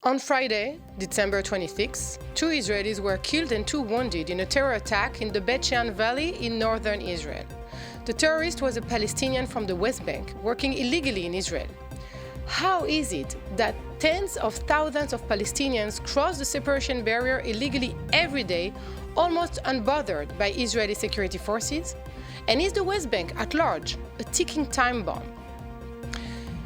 On Friday, December 26, 2 Israelis were killed and 2 wounded in a terror attack in the Bet-Shean Valley in northern Israel. The terrorist was a Palestinian from the West Bank, working illegally in Israel. How is it that tens of thousands of Palestinians cross the separation barrier illegally every day, almost unbothered by Israeli security forces? And is the West Bank at large a ticking time bomb?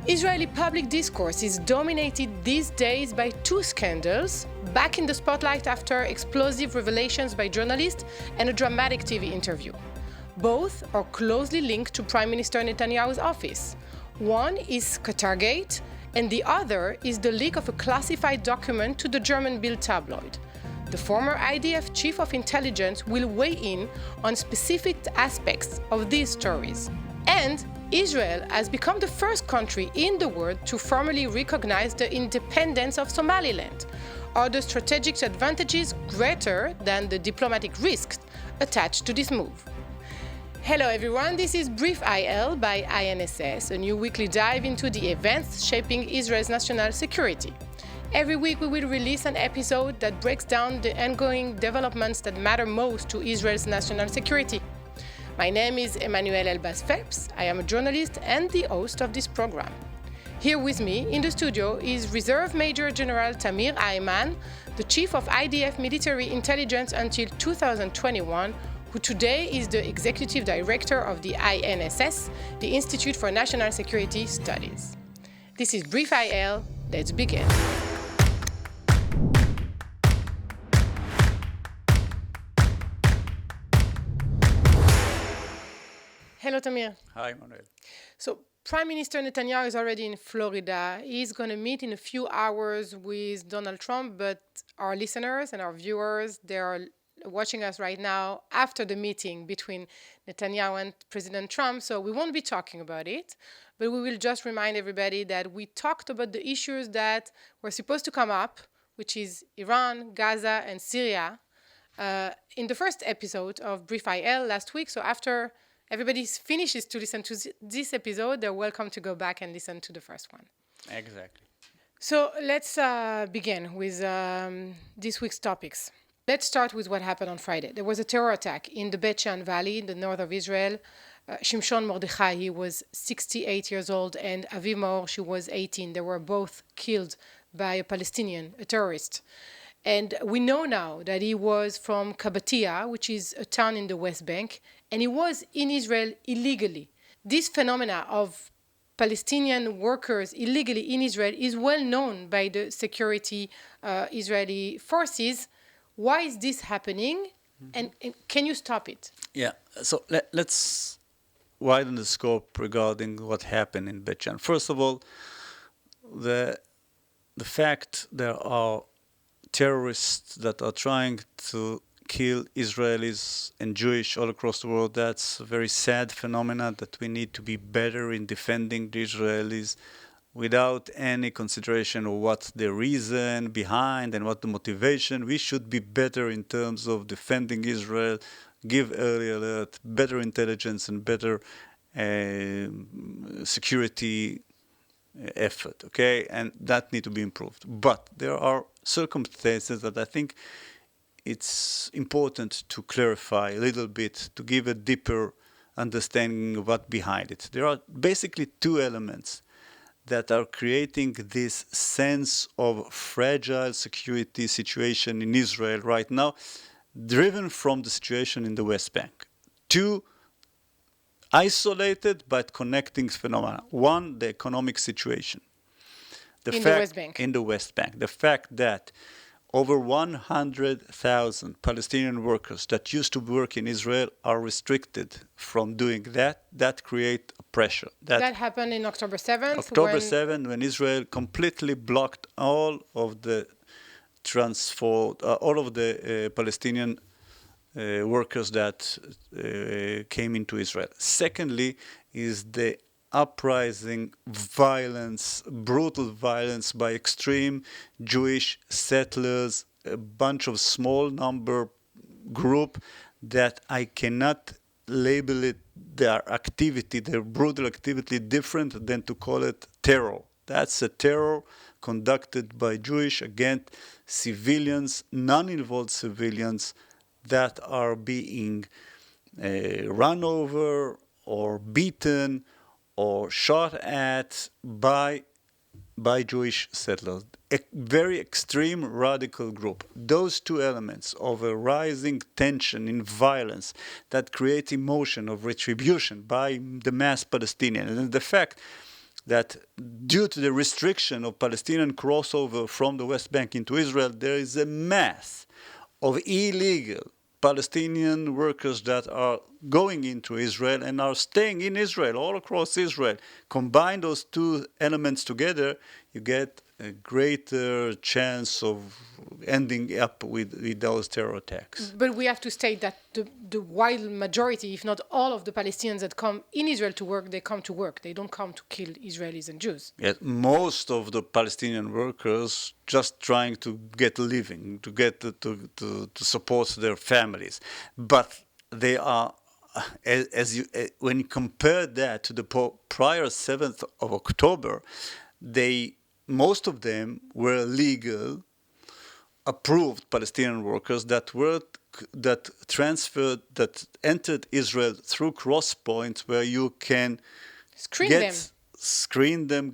Israeli public discourse is dominated these days by 2 scandals, back in the spotlight after explosive revelations by journalists and a dramatic TV interview. Both are closely linked to Prime Minister Netanyahu's office. One is Qatargate, and the other is the leak of a classified document to the German Bild tabloid. The former IDF chief of intelligence will weigh in on specific aspects of these stories. And Israel has become the first country in the world to formally recognize the independence of Somaliland. Are the strategic advantages greater than the diplomatic risks attached to this move? Hello everyone, this is Brief.IL by INSS, a new weekly dive into the events shaping Israel's national security. Every week we will release an episode that breaks down the ongoing developments that matter most to Israel's national security. My name is Emmanuelle Elbaz-Phelps. I am a journalist and the host of this program. Here with me in the studio is Reserve Major General Tamir Hayman, the Chief of IDF Military Intelligence until 2021, who today is the Executive Director of the INSS, the Institute for National Security Studies. This is Brief.IL. Let's begin. Hello, Tamir. Hi, Emmanuel. So, Prime Minister Netanyahu is already in Florida. He's going to meet in a few hours with Donald Trump, but our listeners and our viewers, they are watching us right now after the meeting between Netanyahu and President Trump, so we won't be talking about it, but we will just remind everybody that we talked about the issues that were supposed to come up, which is Iran, Gaza, and Syria, in the first episode of Brief.IL last week. So after everybody finishes to listen to this episode, they're welcome to go back and listen to the first one. Exactly. So let's begin with this week's topics. Let's start with what happened on Friday. There was a terror attack in the Bet-Shean Valley in the north of Israel. Shimshon Mordechai, he was 68 years old, and Aviv Maor, she was 18. They were both killed by a Palestinian, a terrorist. And we know now that he was from Qabatia, which is a town in the West Bank, and he was in Israel illegally. This phenomena of Palestinian workers illegally in Israel is well known by the security Israeli forces. Why is this happening, and can you stop it? Yeah, so let's widen the scope regarding what happened in Bet-Shean. First of all, the fact there are terrorists that are trying to kill Israelis and Jewish all across the world, that's a very sad phenomenon that we need to be better in defending the Israelis without any consideration of what's the reason behind and what the motivation. We should be better in terms of defending Israel, give early alert, better intelligence, and better security effort, okay? And that need to be improved. But there are circumstances that I think it's important to clarify a little bit, to give a deeper understanding of what behind it. There are basically 2 elements that are creating this sense of fragile security situation in Israel right now, driven from the situation in the West Bank. 2 isolated but connecting phenomena. 1, the economic situation. The West Bank. In the West Bank. The fact that over 100,000 Palestinian workers that used to work in Israel are restricted from doing that. That creates pressure. That happened in October 7th. October 7th, when Israel completely blocked all of the Palestinian workers that came into Israel. Secondly, is the uprising violence, brutal violence by extreme Jewish settlers, a bunch of small number group that I cannot label it, their activity, their brutal activity different than to call it terror. That's a terror conducted by Jewish against civilians, non-involved civilians that are being run over or beaten or shot at by Jewish settlers. A very extreme radical group. Those two elements of a rising tension in violence that creates emotion of retribution by the mass Palestinians, and the fact that due to the restriction of Palestinian crossover from the West Bank into Israel, there is a mass of illegal Palestinian workers that are going into Israel and are staying in Israel, all across Israel. Combine those two elements together, you get a greater chance of ending up with those terror attacks. But we have to state that the wide majority, if not all of the Palestinians that come in Israel to work, they come to work. They don't come to kill Israelis and Jews. Yet most of the Palestinian workers just trying to get a living, to get to support their families. But they are, when you compare that to the prior 7th of October, most of them were legal, approved Palestinian workers that entered Israel through cross points where you can screen them,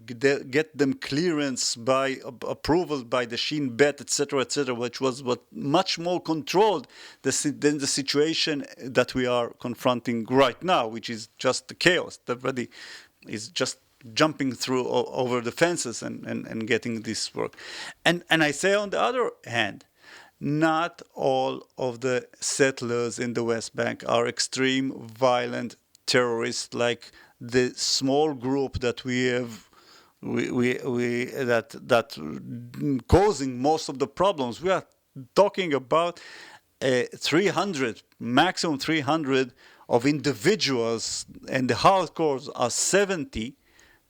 get them clearance by approval by the Shin Bet, etc., which was much more controlled than the situation that we are confronting right now, which is just the chaos. Everybody is just jumping through over the fences and getting this work. And I say on the other hand, not all of the settlers in the West Bank are extreme, violent terrorists like the small group that we have that causing most of the problems. We are talking about 300, maximum 300 of individuals, and the hardcores are 70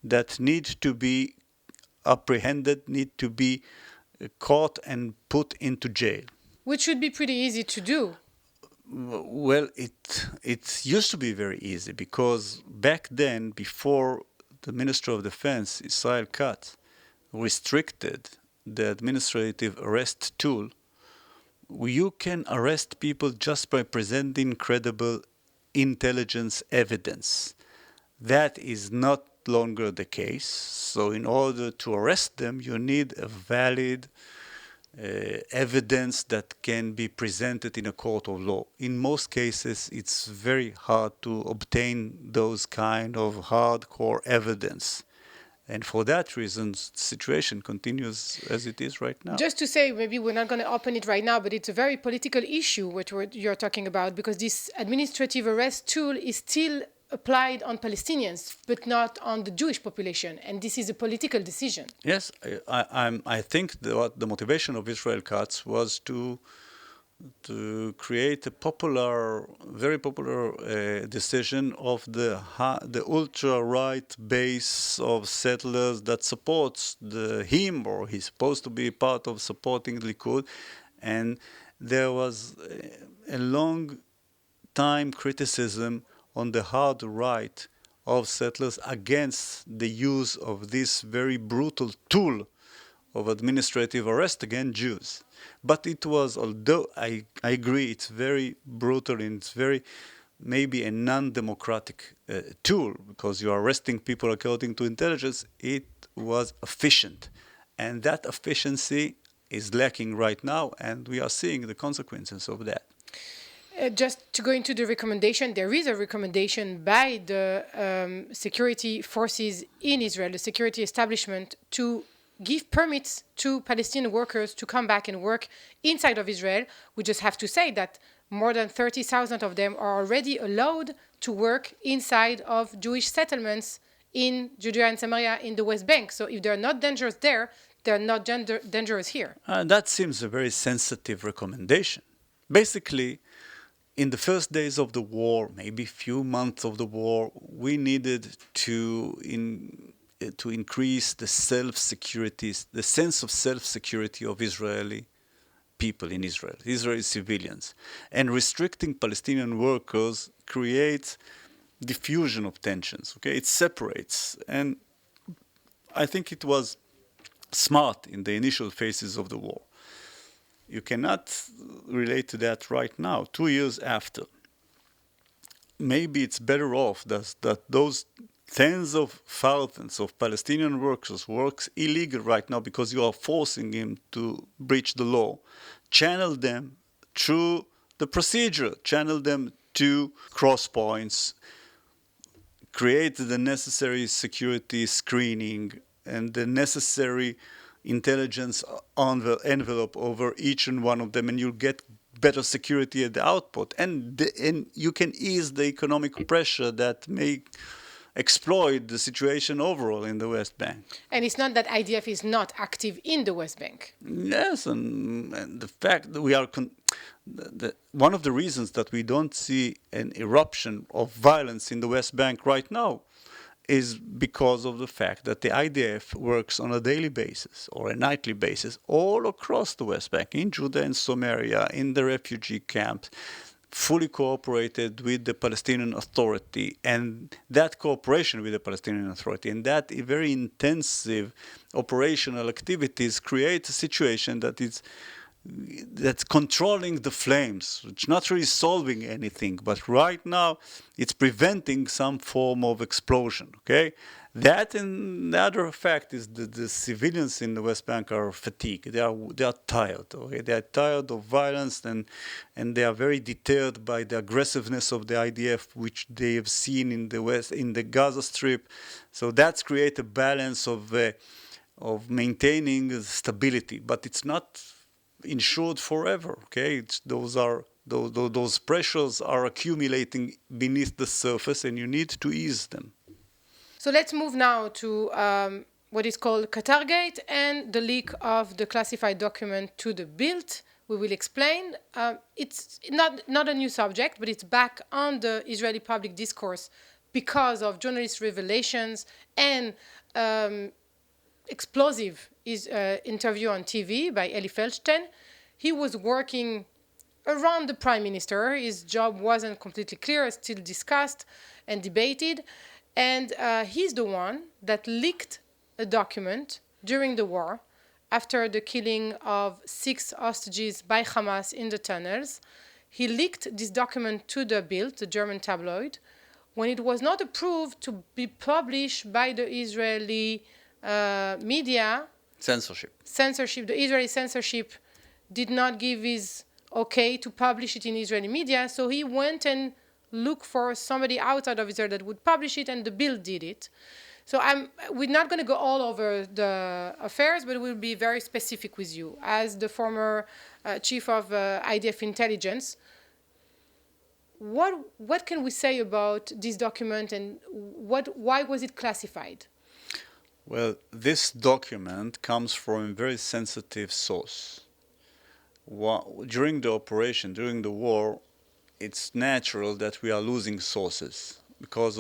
that need to be apprehended, need to be caught and put into jail. Which should be pretty easy to do. Well, it used to be very easy because back then, before the Minister of Defense, Israel Katz, restricted the administrative arrest tool, you can arrest people just by presenting credible intelligence evidence. That is not longer the case. So in order to arrest them, you need a valid evidence that can be presented in a court of law. In most cases, it's very hard to obtain those kind of hardcore evidence. And for that reason, the situation continues as it is right now. Just to say, maybe we're not going to open it right now, but it's a very political issue what you're talking about, because this administrative arrest tool is still applied on Palestinians, but not on the Jewish population. And this is a political decision. Yes, I think what the motivation of Israel Katz was to create a very popular decision of the ultra-right base of settlers that supports him, or he's supposed to be part of supporting Likud. And there was a long time criticism on the hard right of settlers against the use of this very brutal tool of administrative arrest against Jews. But it was, although I agree, it's very brutal and it's very maybe a non-democratic tool, because you are arresting people according to intelligence, it was efficient. And that efficiency is lacking right now, and we are seeing the consequences of that. Just to go into the recommendation, there is a recommendation by the security forces in Israel, the security establishment, to give permits to Palestinian workers to come back and work inside of Israel. We just have to say that more than 30,000 of them are already allowed to work inside of Jewish settlements in Judea and Samaria in the West Bank. So if they're not dangerous there, they're not dangerous here. That seems a very sensitive recommendation. Basically, in the first days of the war, maybe few months of the war, we needed to increase the self-security, the sense of self-security of Israeli people in Israel, Israeli civilians. And restricting Palestinian workers creates diffusion of tensions, okay? It separates. And I think it was smart in the initial phases of the war. You cannot relate to that right now, 2 years after. Maybe it's better off that those tens of thousands of Palestinian workers works illegal right now because you are forcing him to breach the law. Channel them through the procedure, channel them to cross points, create the necessary security screening and the necessary intelligence on the envelope over each and one of them, and you'll get better security at the output. And you can ease the economic pressure that may exploit the situation overall in the West Bank. And it's not that IDF is not active in the West Bank. Yes, and the fact that we are... one of the reasons that we don't see an eruption of violence in the West Bank right now is because of the fact that the IDF works on a daily basis or a nightly basis all across the West Bank, in Judah and Samaria, in the refugee camps, fully cooperated with the Palestinian Authority, and that cooperation with the Palestinian Authority and that very intensive operational activities create a situation that's controlling the flames. It's not really solving anything, but right now it's preventing some form of explosion, okay? That and the other fact is that the civilians in the West Bank are fatigued. They are tired, okay? They are tired of violence and they are very deterred by the aggressiveness of the IDF, which they have seen in the Gaza Strip. So that's created a balance of maintaining stability, but it's not ensured forever, okay? Those pressures are accumulating beneath the surface and you need to ease them. So let's move now to what is called Qatargate and the leak of the classified document to the Bild. We will explain. It's not a new subject, but it's back on the Israeli public discourse because of journalist revelations and explosive interview on TV by Eli Feldstein. He was working around the prime minister. His job wasn't completely clear, it's still discussed and debated. And he's the one that leaked a document during the war after the killing of 6 hostages by Hamas in the tunnels. He leaked this document to the Bild, the German tabloid, when it was not approved to be published by the Israeli media. Censorship. The Israeli censorship did not give his okay to publish it in Israeli media, so he went and looked for somebody outside of Israel that would publish it, and the Bild did it. So we're not going to go all over the affairs, but we'll be very specific with you. As the former chief of IDF Intelligence, what can we say about this document and why was it classified? Well, this document comes from a very sensitive source. During the operation, during the war, it's natural that we are losing sources because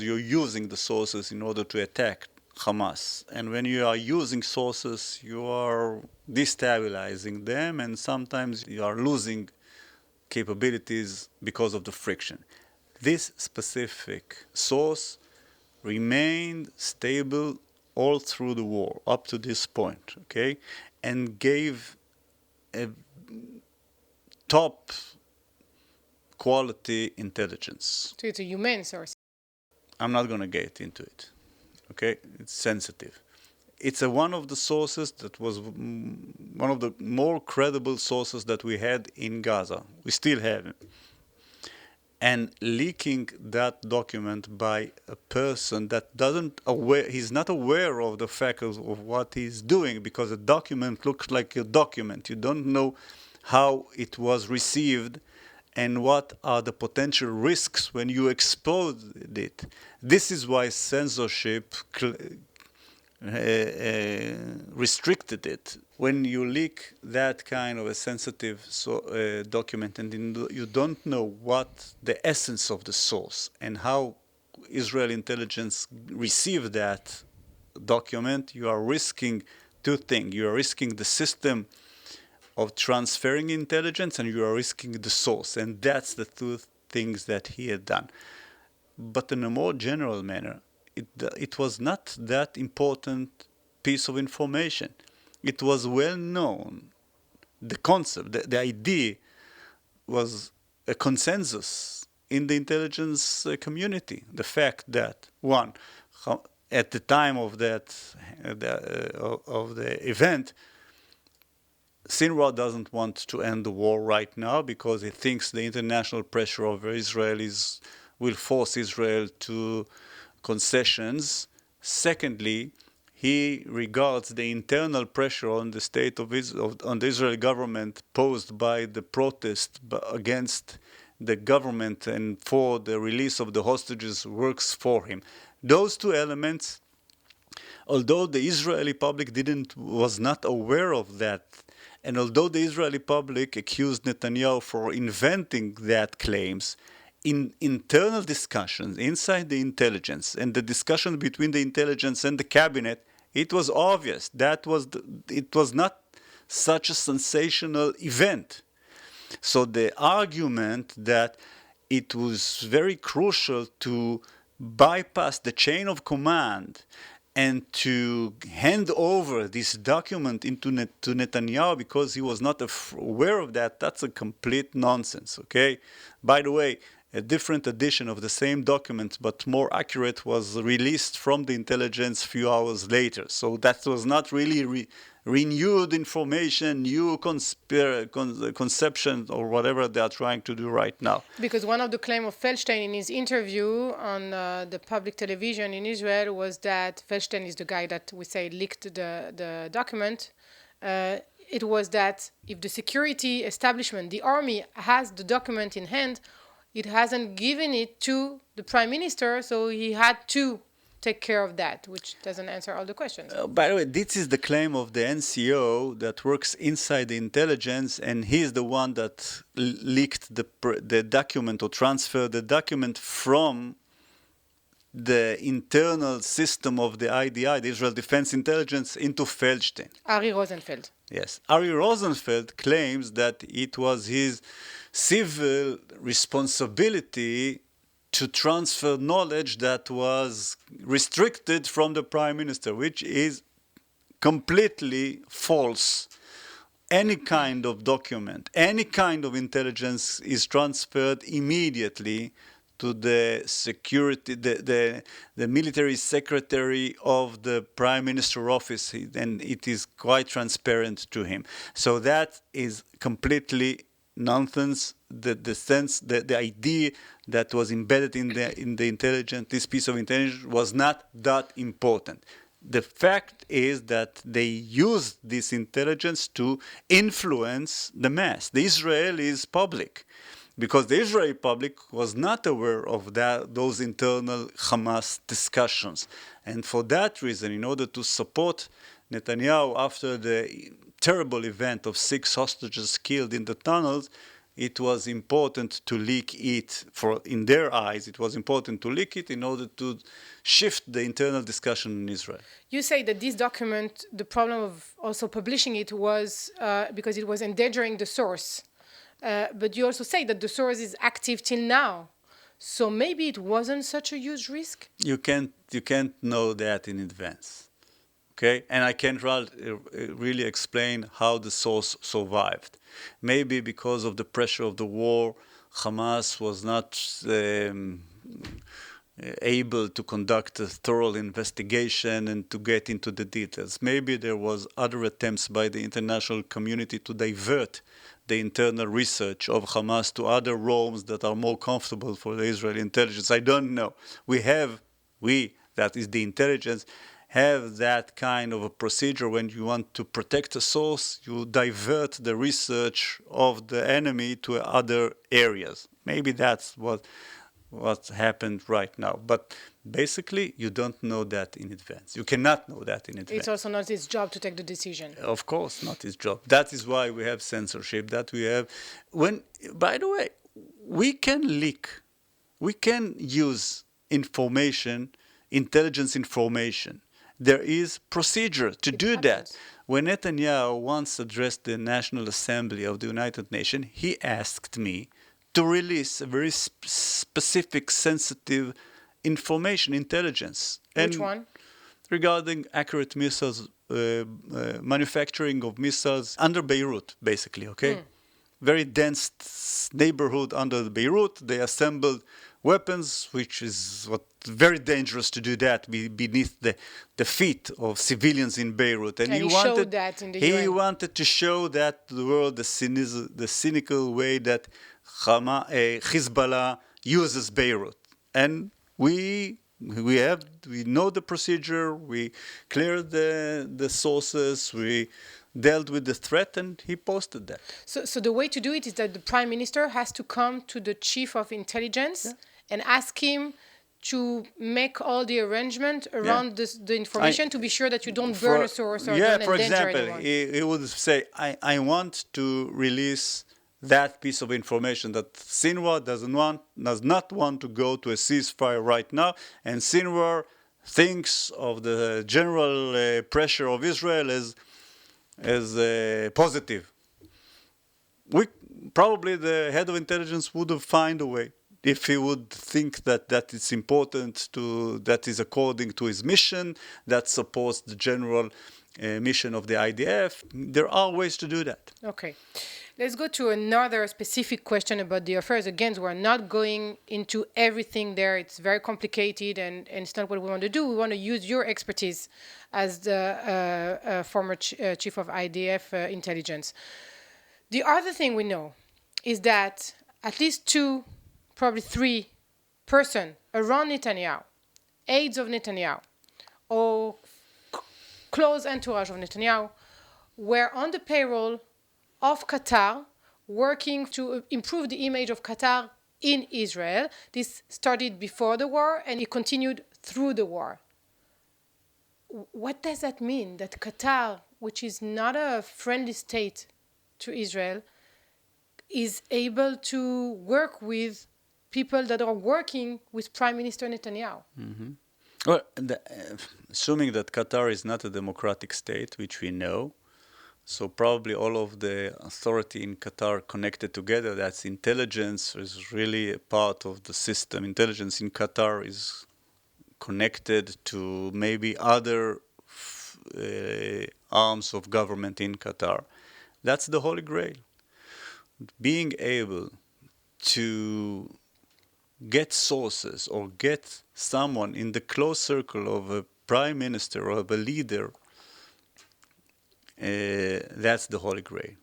you're using the sources in order to attack Hamas. And when you are using sources, you are destabilizing them, and sometimes you are losing capabilities because of the friction. This specific source remained stable all through the war, up to this point, okay? And gave a top quality intelligence. So it's a human source. I'm not going to get into it, okay? It's sensitive. It's one of the sources that was one of the more credible sources that we had in Gaza. We still have it. And leaking that document by a person that he's not aware of the fact of what he's doing, because a document looks like a document. You don't know how it was received and what are the potential risks when you expose it. This is why censorship restricted it. When you leak that kind of a sensitive document and you don't know what the essence of the source and how Israel intelligence received that document, you are risking two things. You are risking the system of transferring intelligence and you are risking the source. And that's the two things that he had done. But in a more general manner, it was not that important piece of information. It was well known. The concept, the idea was a consensus in the intelligence community. The fact that, one, at the time of the event, Sinwar doesn't want to end the war right now because he thinks the international pressure over Israel will force Israel to concessions. Secondly, he regards the internal pressure on the state of Israel, on the Israeli government posed by the protest against the government and for the release of the hostages works for him. Those two elements, although the Israeli public was not aware of that, and although the Israeli public accused Netanyahu for inventing that claims, in internal discussions inside the intelligence and the discussion between the intelligence and the cabinet, it was obvious that it was not such a sensational event. So the argument that it was very crucial to bypass the chain of command and to hand over this document to Netanyahu because he was not aware of that, that's a complete nonsense, okay? By the way, a different edition of the same document, but more accurate, was released from the intelligence a few hours later. So that was not really renewed information, new conception, or whatever they are trying to do right now. Because one of the claims of Feldstein in his interview on the public television in Israel was that Feldstein is the guy that we say leaked the document. It was that if the security establishment, the army, has the document in hand, it hasn't given it to the prime minister, so he had to take care of that, which doesn't answer all the questions. By the way, this is the claim of the NCO that works inside the intelligence, and he's the one that leaked the document or transferred the document from the internal system of the IDI, the Israel Defense Intelligence, into Feldstein. Ari Rosenfeld. Yes. Ari Rosenfeld claims that it was his civil responsibility to transfer knowledge that was restricted from the prime minister, which is completely false. Any kind of document, any kind of intelligence is transferred immediately to the security, the military secretary of the prime minister office, and it is quite transparent to him. So that is completely nonsense. The idea that was embedded in the intelligence, this piece of intelligence, was not that important. The fact is that they used this intelligence to influence the mass, the Israelis public, because the Israeli public was not aware of those internal Hamas discussions. And for that reason, in order to support Netanyahu after the terrible event of 6 hostages killed in the tunnels, it was important to leak it. In their eyes, it was important to leak it in order to shift the internal discussion in Israel. You say that this document, the problem of also publishing it was because it was endangering the source. But you also say that the source is active till now. So maybe it wasn't such a huge risk? You can't know that in advance. Okay? And I can't really explain how the source survived. Maybe because of the pressure of the war, Hamas was not able to conduct a thorough investigation and to get into the details. Maybe there was other attempts by the international community to divert the internal research of Hamas to other realms that are more comfortable for the Israeli intelligence. I don't know. That is the intelligence, have that kind of a procedure. When you want to protect a source, you divert the research of the enemy to other areas. Maybe that's what happened right now. But basically, you don't know that in advance. You cannot know that in advance. It's also not his job to take the decision. Of course, not his job. That is why we have censorship. By the way, we can leak. We can use information, intelligence information. There is procedure to do that. When Netanyahu once addressed the National Assembly of the United Nations, he asked me to release a very specific, sensitive information, intelligence. Which one? Regarding accurate missiles manufacturing of missiles under Beirut, basically, okay? Very dense neighborhood under Beirut. They assembled weapons, which is very dangerous to do that beneath the feet of civilians in Beirut. And he showed that in the He UN. wanted to show that to the world the cynical way that Hezbollah uses Beirut. And we know the procedure, we cleared the sources, we dealt with the threat, and he posted that. So the way to do it is that the prime minister has to come to the chief of intelligence and ask him to make all the arrangement around the information to be sure that you don't burn a source or don't endanger anyone. He would say, I want to release that piece of information that Sinwar does not want to go to a ceasefire right now, and Sinwar thinks of the general pressure of Israel as positive. Probably the head of intelligence would have found a way if he would think that it's important that is according to his mission, that supports the general mission of the IDF. There are ways to do that. Okay. Let's go to another specific question about the affairs. Again, we're not going into everything there. It's very complicated, and it's not what we want to do. We want to use your expertise as the former chief of IDF intelligence. The other thing we know is that at least 2, probably 3 persons around Netanyahu, aides of Netanyahu, or close entourage of Netanyahu, were on the payroll of Qatar, working to improve the image of Qatar in Israel. This started before the war, and it continued through the war. What does that mean, that Qatar, which is not a friendly state to Israel, is able to work with people that are working with Prime Minister Netanyahu? Mm-hmm. Well, assuming that Qatar is not a democratic state, which we know, so probably all of the authority in Qatar connected together, that's intelligence, is really a part of the system. Intelligence in Qatar is connected to maybe other arms of government in Qatar. That's the Holy Grail. Being able to get sources or get someone in the close circle of a prime minister or of a leader, that's the Holy Grail.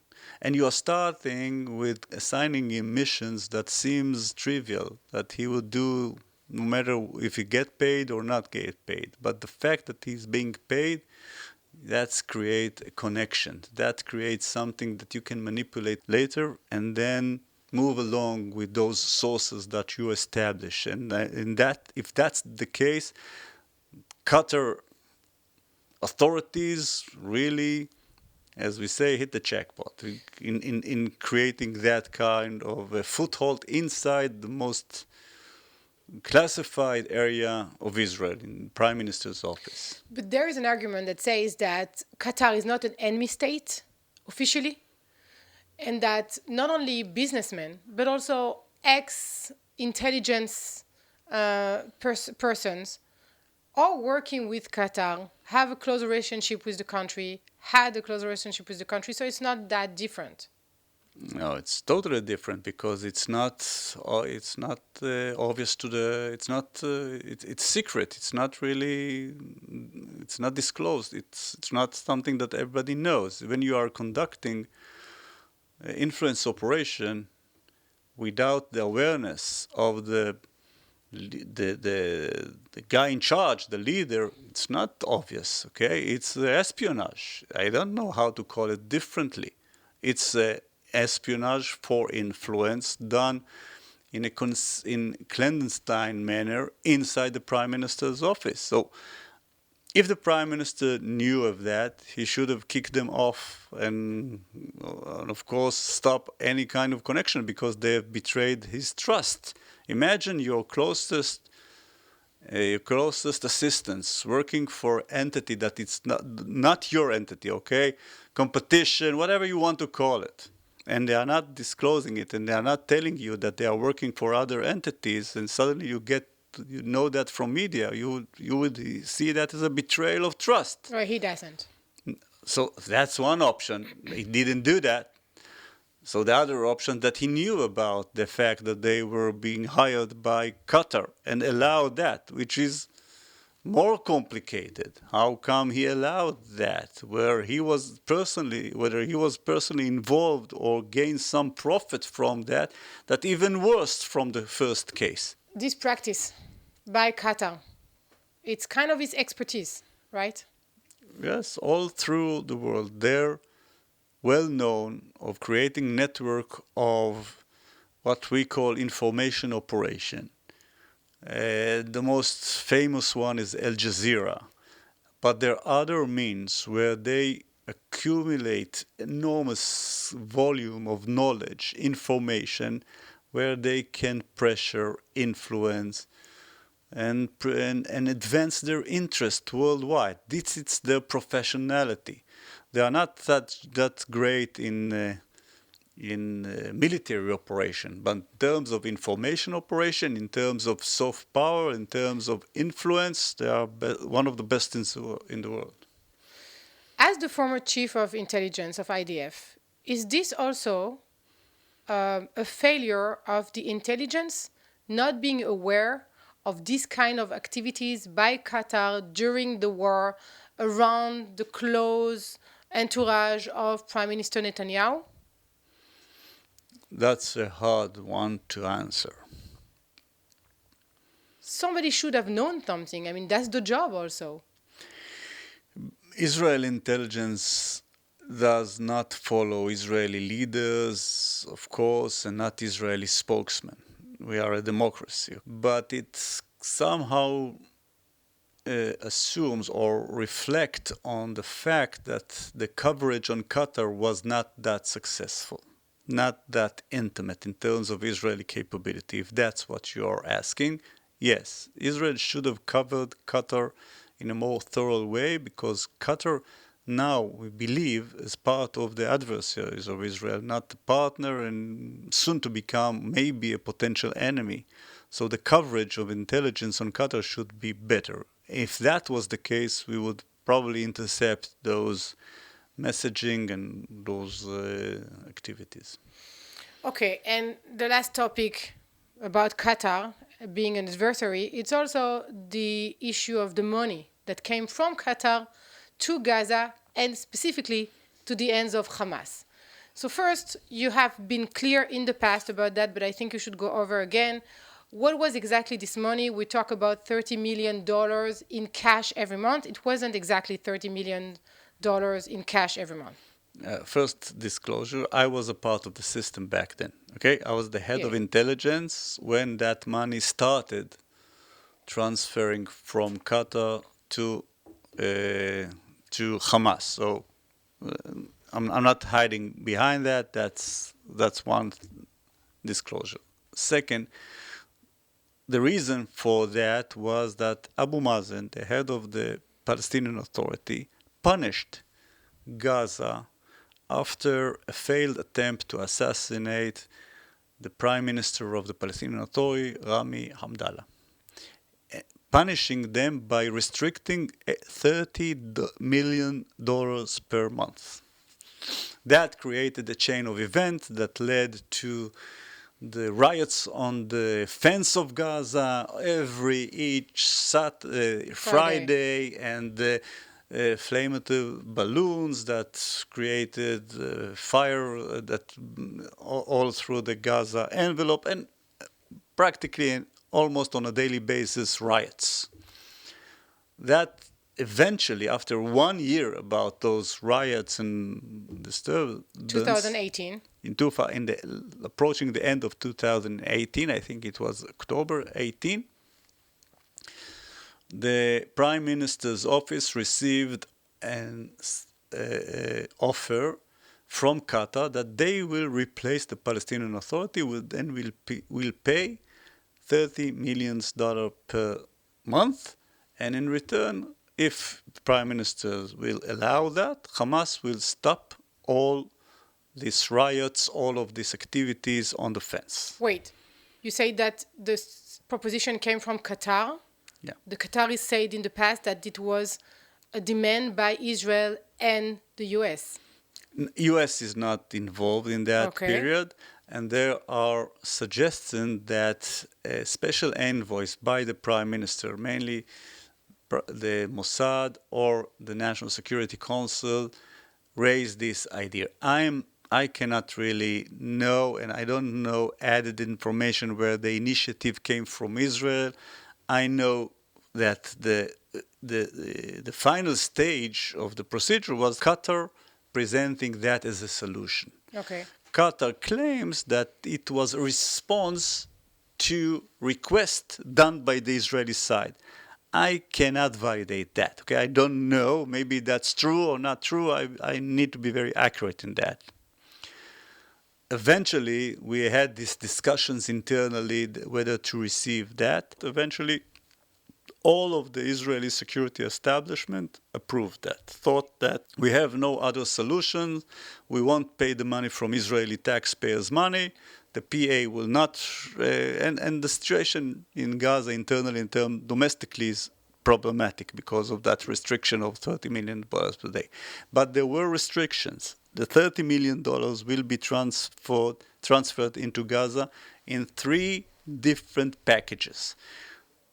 And you are starting with assigning him missions that seems trivial, that he would do no matter if he get paid or not get paid. But the fact that he's being paid, that's create a connection. That creates something that you can manipulate later and then move along with those sources that you establish. And that, if that's the case, Qatar authorities really, as we say, hit the jackpot in creating that kind of a foothold inside the most classified area of Israel, in Prime Minister's office. But there is an argument that says that Qatar is not an enemy state, officially, and that not only businessmen, but also ex-intelligence persons are working with Qatar, have a close relationship with the country, had a close relationship with the country, so it's not that different. No, it's totally different because it's not obvious to the. It's secret. It's not really. It's not disclosed. It's not something that everybody knows. When you are conducting influence operation without the awareness of the guy in charge, the leader, it's not obvious. Okay, it's espionage. I don't know how to call it differently. It's espionage for influence done in a clandestine manner inside the Prime Minister's office. So if the Prime Minister knew of that, he should have kicked them off and of course, stop any kind of connection because they have betrayed his trust. Imagine your closest assistants working for entity that it's not your entity, okay? Competition, whatever you want to call it. And they are not disclosing it, and they are not telling you that they are working for other entities, and suddenly you know that from media. You would see that as a betrayal of trust. Right, he doesn't. So that's one option. He didn't do that. So the other option that he knew about the fact that they were being hired by Qatar and allowed that, which is more complicated. How come he allowed that? Whether he was personally involved or gained some profit from that even worse from the first case. This practice by Qatar, it's kind of his expertise, right? Yes, all through the world, they're well known of creating network of what we call information operation. The most famous one is Al Jazeera, but there are other means where they accumulate enormous volume of knowledge, information, where they can pressure, influence, and advance their interest worldwide. This is their professionality. They are not that great in military operation, but in terms of information operation, in terms of soft power, in terms of influence, they are one of the best in the world. As the former chief of intelligence of IDF, is this also a failure of the intelligence not being aware of this kind of activities by Qatar during the war around the close entourage of Prime Minister Netanyahu? That's a hard one to answer. Somebody should have known something. I mean, that's the job also. Israel intelligence does not follow Israeli leaders, of course, and not Israeli spokesmen. We are a democracy. But it somehow assumes or reflects on the fact that the coverage on Qatar was not that successful, not that intimate in terms of Israeli capability. If that's what you are asking, yes, Israel should have covered Qatar in a more thorough way, because Qatar now, we believe, is part of the adversaries of Israel, not a partner, and soon to become maybe a potential enemy. So the coverage of intelligence on Qatar should be better. If that was the case, we would probably intercept those messaging and those activities. Okay, and the last topic about Qatar being an adversary, it's also the issue of the money that came from Qatar to Gaza and specifically to the hands of Hamas. So first, you have been clear in the past about that, but I think you should go over again. What was exactly this money? We talk about $30 million in cash every month. It wasn't exactly $30 million in cash every month. First disclosure, I was a part of the system back then. Okay, I was the head of intelligence when that money started transferring from Qatar to Hamas. So I'm not hiding behind that. That's one disclosure. Second, the reason for that was that Abu Mazen, the head of the Palestinian Authority, punished Gaza after a failed attempt to assassinate the Prime Minister of the Palestinian Authority, Rami Hamdallah, punishing them by restricting $30 million per month. That created a chain of events that led to the riots on the fence of Gaza each Friday, and the flammable balloons that created fire that all through the Gaza envelope, and practically almost on a daily basis riots. That eventually, after 1 year about those riots and disturbance, 2018. Approaching the end of 2018, I think it was October 18, the Prime Minister's office received an offer from Qatar that they will replace the Palestinian Authority and will pay $30 million per month, and in return, if the Prime Minister will allow that, Hamas will stop all these riots, all of these activities on the fence. Wait, you say that this proposition came from Qatar? Yeah. The Qataris said in the past that it was a demand by Israel and The U.S. U.S. is not involved in that period, and there are suggestions that a special envoys by the Prime Minister, mainly the Mossad or the National Security Council, raised this idea. I cannot really know, and I don't know added information where the initiative came from Israel. I know that the final stage of the procedure was Qatar presenting that as a solution. Okay. Qatar claims that it was a response to request done by the Israeli side. I cannot validate that. Okay, I don't know. Maybe that's true or not true. I need to be very accurate in that. Eventually, we had these discussions internally whether to receive that. Eventually, all of the Israeli security establishment approved that, thought that we have no other solution. We won't pay the money from Israeli taxpayers' money. The PA will not, and the situation in Gaza internally, domestically, is problematic because of that restriction of $30 million per day. But there were restrictions. The $30 million will be transferred into Gaza in 3 different packages.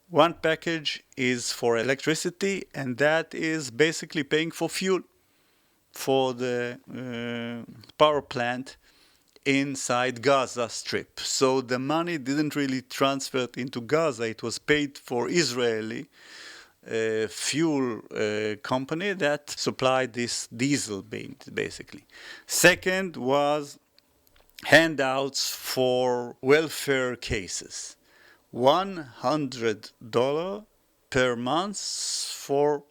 One package is for electricity, and that is basically paying for fuel for the power plant inside Gaza Strip. So the money didn't really transfer into Gaza. It was paid for Israeli fuel company that supplied this diesel basically. Second was handouts for welfare cases. $100 per month for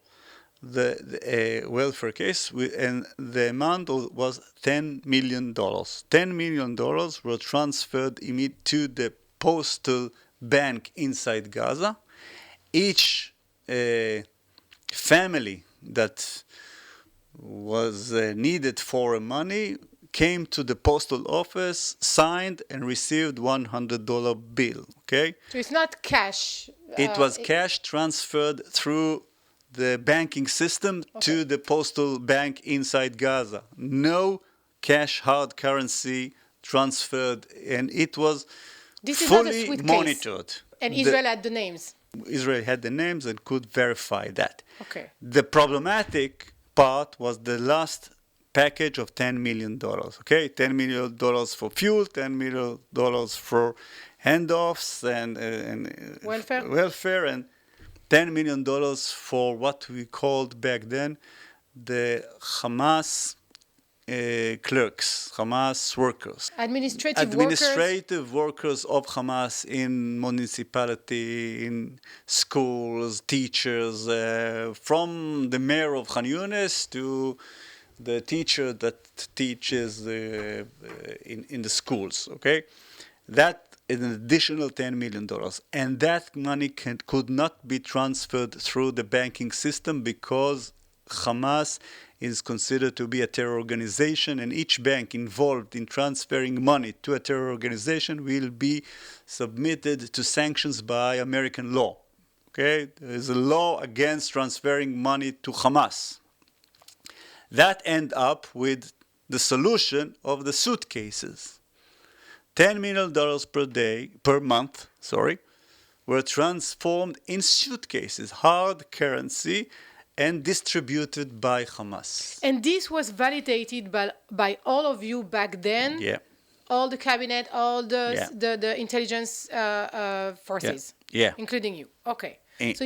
the welfare case, and the amount was $10 million. $10 million were transferred to the postal bank inside Gaza. Each family that was needed for money came to the postal office, signed, and received $100 bill. Okay? So it's not cash. It was cash transferred through the banking system to the postal bank inside Gaza. No cash, hard currency transferred, and it was fully monitored. And Israel had the names. Israel had the names and could verify that. Okay. The problematic part was the last package of $10 million. Okay, $10 million for fuel, $10 million for handoffs and welfare, and $10 million for what we called back then the Hamas clerks, Hamas workers. Administrative workers of Hamas in municipality, in schools, teachers, from the mayor of Khan Yunis to the teacher that teaches in the schools, okay? That is an additional $10 million. And that money could not be transferred through the banking system because Hamas is considered to be a terror organization, and each bank involved in transferring money to a terror organization will be submitted to sanctions by American law. Okay? There is a law against transferring money to Hamas. That end up with the solution of the suitcases. $10 million per month, were transformed in suitcases, hard currency, and distributed by Hamas. And this was validated by all of you back then? Yeah. All the cabinet, all the intelligence forces? Yeah. Including you? Okay. And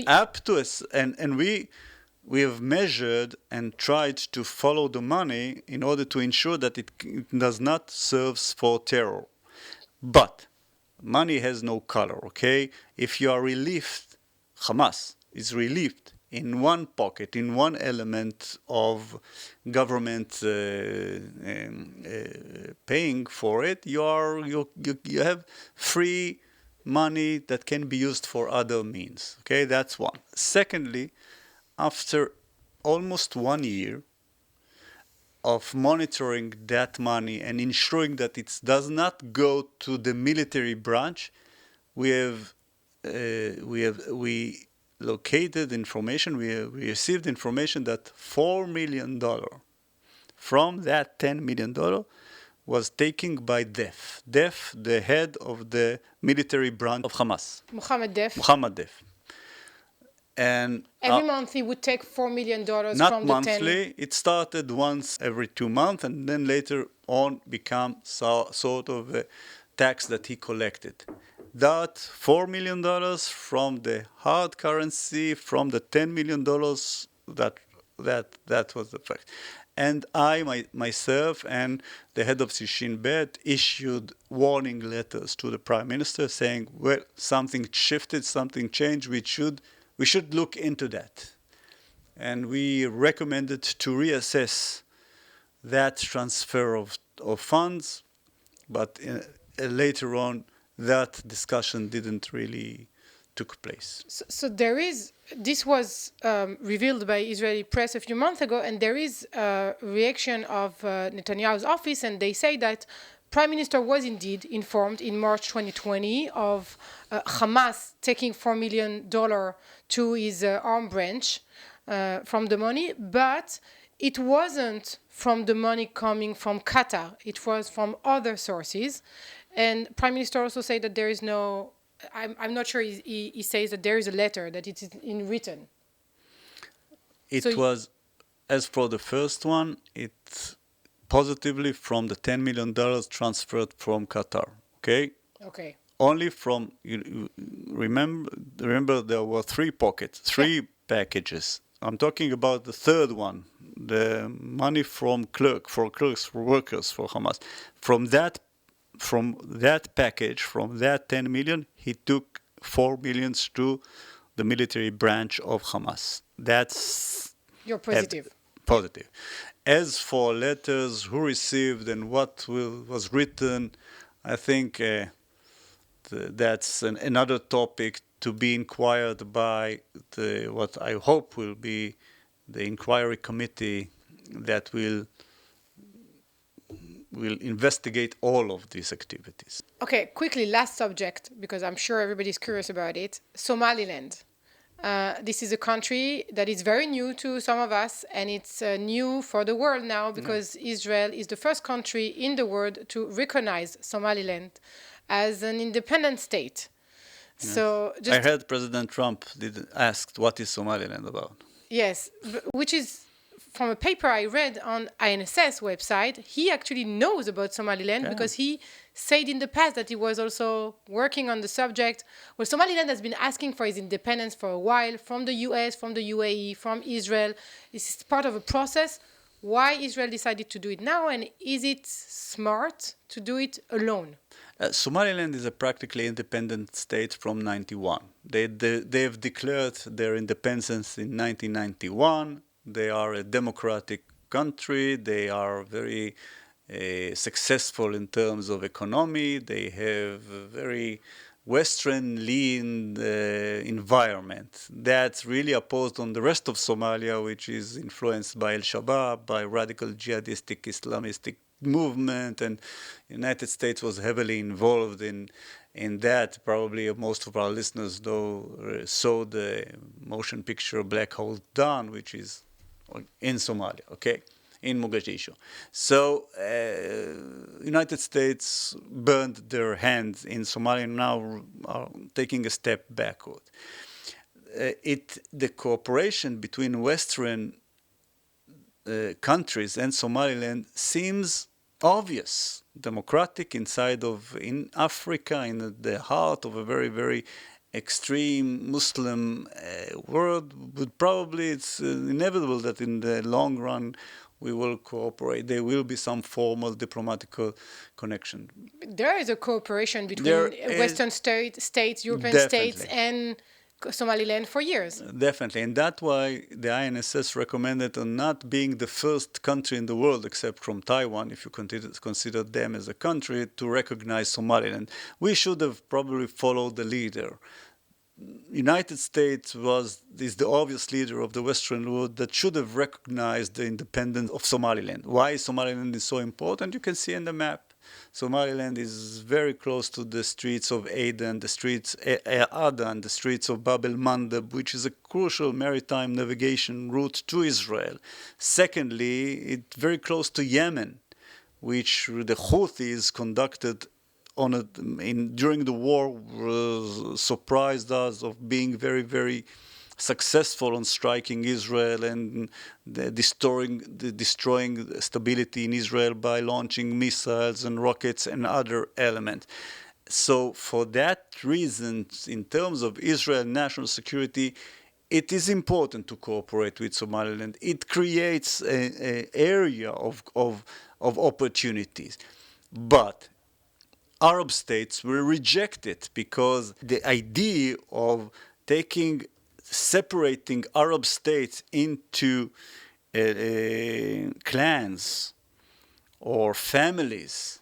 we have measured and tried to follow the money in order to ensure that it does not serve for terror. But money has no color, okay? If you are relieved, Hamas is relieved in one pocket, in one element of government paying for it, you have free money that can be used for other means. Okay, that's one. Secondly, after almost 1 year of monitoring that money and ensuring that it does not go to the military branch, we located information, we received information that $4 million from that $10 million was taken by Def. Def, the head of the military branch of Hamas. Mohammed Def. Mohammed Def. And every month he would take $4 million not from the 10. monthly. It started once every 2 months, and then later on become sort of a tax that he collected. That $4 million from the hard currency, from the $10 million, that was the fact. And I, myself, and the head of Shin Bet issued warning letters to the Prime Minister saying, well, something shifted, something changed, we should look into that. And we recommended to reassess that transfer of funds, but later on, that discussion didn't really took place. So this was revealed by Israeli press a few months ago, and there is a reaction of Netanyahu's office, and they say that Prime Minister was indeed informed in March 2020 of Hamas taking $4 million to his arm branch from the money, but it wasn't from the money coming from Qatar. It was from other sources. And Prime Minister also said that there is no, I'm not sure he says that there is a letter, that it is in written. It was, as for the first one, it positively from the $10 million transferred from Qatar, okay? Okay. Only from, you remember there were three packages. I'm talking about the third one, the money from workers for Hamas. From that package, from that 10 million, he took 4 million to the military branch of Hamas. That's... You're positive. Positive. As for letters, who received and what was written, I think that's another topic to be inquired by what I hope will be the inquiry committee that will investigate all of these activities. Okay, quickly, last subject, because I'm sure everybody's curious about it. Somaliland. This is a country that is very new to some of us, and it's new for the world now because Israel is the first country in the world to recognize Somaliland as an independent state. Yes. So I heard President Trump asked what is Somaliland about. Yes, which is from a paper I read on INSS website. He actually knows about Somaliland because he said in the past that he was also working on the subject. Well, Somaliland has been asking for its independence for a while from the US, from the UAE, from Israel. This is part of a process. Why Israel decided to do it now, and is it smart to do it alone? Somaliland is a practically independent state from 1991. They've declared their independence in 1991. They are a democratic country. They are very successful in terms of economy. They have a very Western lean environment that's really opposed on the rest of Somalia, which is influenced by Al-Shabaab, by radical jihadistic Islamistic movement, and the United States was heavily involved in that. Probably most of our listeners saw the motion picture Black Hole Dawn, which is in Somalia, okay, in Mogadishu. So United States burned their hands in Somalia, now are taking a step backward. The cooperation between Western countries and Somaliland seems obvious, democratic in Africa, in the heart of a very, very extreme Muslim world, but probably it's inevitable that in the long run we will cooperate. There will be some formal diplomatic connection. There is a cooperation between Western states, European states, and Somaliland for years. Definitely, and that's why the INSS recommended on not being the first country in the world, except from Taiwan, if you consider them as a country, to recognize Somaliland. We should have probably followed the leader. United States is the obvious leader of the Western world that should have recognized the independence of Somaliland. Why Somaliland is so important, you can see in the map. Somaliland is very close to the streets of Aden, the streets Adan, the streets of Bab el Mandeb, which is a crucial maritime navigation route to Israel. Secondly, it's very close to Yemen, which the Houthis conducted during the war, surprised us of being very, very successful on striking Israel and destroying stability in Israel by launching missiles and rockets and other elements. So for that reason, in terms of Israel national security, it is important to cooperate with Somaliland. It creates an area of opportunities. But Arab states will reject it because the idea of separating Arab states into clans or families,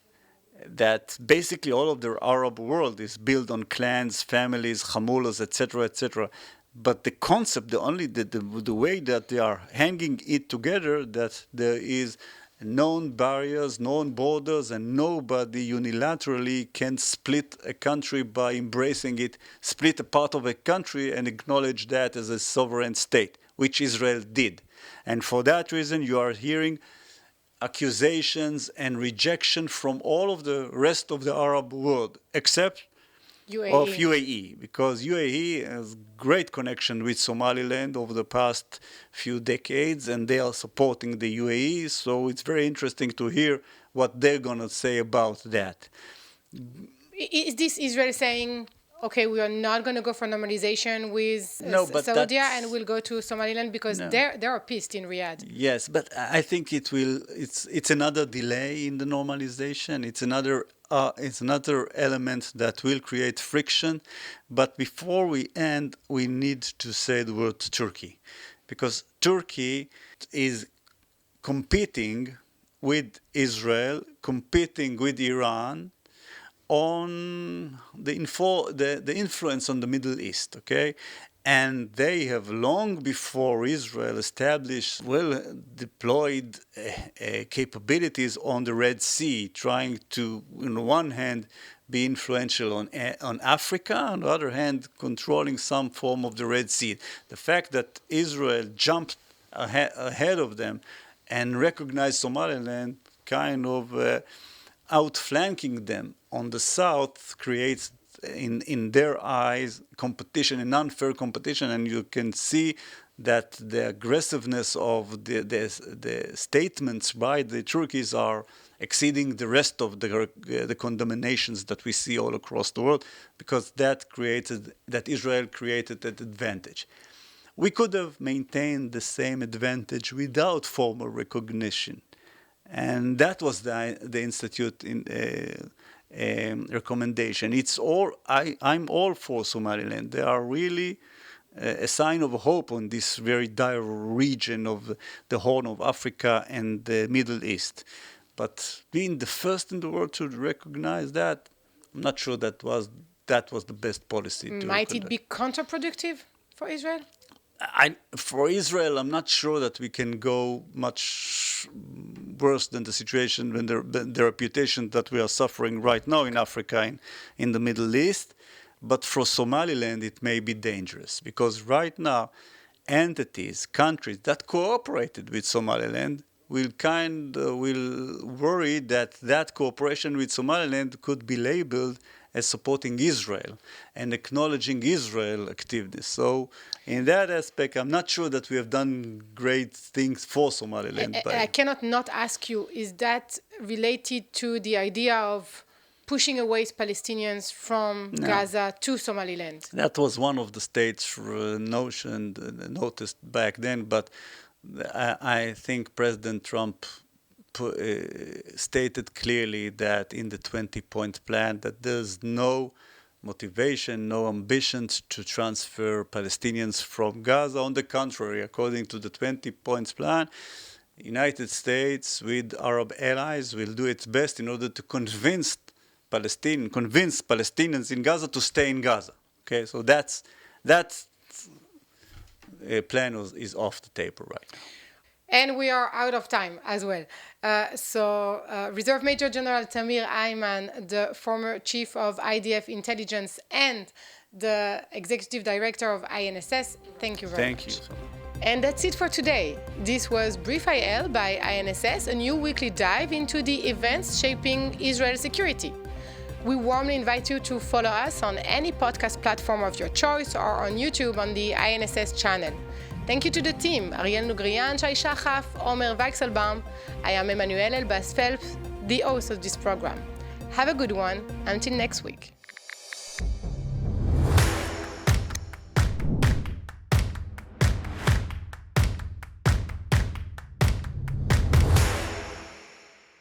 that basically all of the Arab world is built on clans, families, hamulas, etc. But the concept, the way that they are hanging it together, that there is known barriers, known borders, and nobody unilaterally can split a country by embracing it, split a part of a country and acknowledge that as a sovereign state, which Israel did. And for that reason, you are hearing accusations and rejection from all of the rest of the Arab world, except of UAE, because UAE has great connection with Somaliland over the past few decades, and they are supporting the UAE, so it's very interesting to hear what they're going to say about that. Is this Israel saying, okay, we are not going to go for normalization with Saudi and we'll go to Somaliland because they are pissed in Riyadh? Yes, but I think it's another delay in the normalization. It's another element that will create friction. But before we end, we need to say the word Turkey, because Turkey is competing with Israel, competing with Iran on the influence on the Middle East, okay? And they have long before Israel established well-deployed capabilities on the Red Sea, trying to, on one hand, be influential on Africa, on the other hand, controlling some form of the Red Sea. The fact that Israel jumped ahead of them and recognized Somaliland, kind of outflanking them on the south, creates in their eyes competition, an unfair competition, and you can see that the aggressiveness of the statements by the Turkeys are exceeding the rest of the condemnations that we see all across the world, because that Israel created that advantage. We could have maintained the same advantage without formal recognition, and that was the Institute recommendation. I'm all for Somaliland. They are really a sign of hope on this very dire region of the Horn of Africa and the Middle East. But being the first in the world to recognize that, I'm not sure that was the best policy. Might it be counterproductive for Israel? For Israel, I'm not sure that we can go much worse than the situation, when the reputation that we are suffering right now in Africa, in the Middle East. But for Somaliland, it may be dangerous, because right now, entities, countries that cooperated with Somaliland will worry that cooperation with Somaliland could be labeled as supporting Israel and acknowledging Israel activities. So in that aspect, I'm not sure that we have done great things for Somaliland. I cannot not ask you, is that related to the idea of pushing away Palestinians from Gaza to Somaliland? That was one of the states' noticed back then, but I think President Trump stated clearly that in the 20-point plan that there's no motivation, no ambitions to transfer Palestinians from Gaza. On the contrary, according to the 20 points plan, United States with Arab allies will do its best in order to convince Palestinians in Gaza to stay in Gaza. Okay, so that plan is off the table right now. And we are out of time as well. Reserve Major General Tamir Hayman, the former Chief of IDF Intelligence and the Executive Director of INSS, thank you very much. Thank you. And that's it for today. This was Brief.IL by INSS, a new weekly dive into the events shaping Israel's security. We warmly invite you to follow us on any podcast platform of your choice or on YouTube on the INSS channel. Thank you to the team, Ariel Nugrian, Shai Shachaf, Omer Weichselbaum. I am Emmanuelle Elbaz-Phelps, the host of this program. Have a good one. Until next week.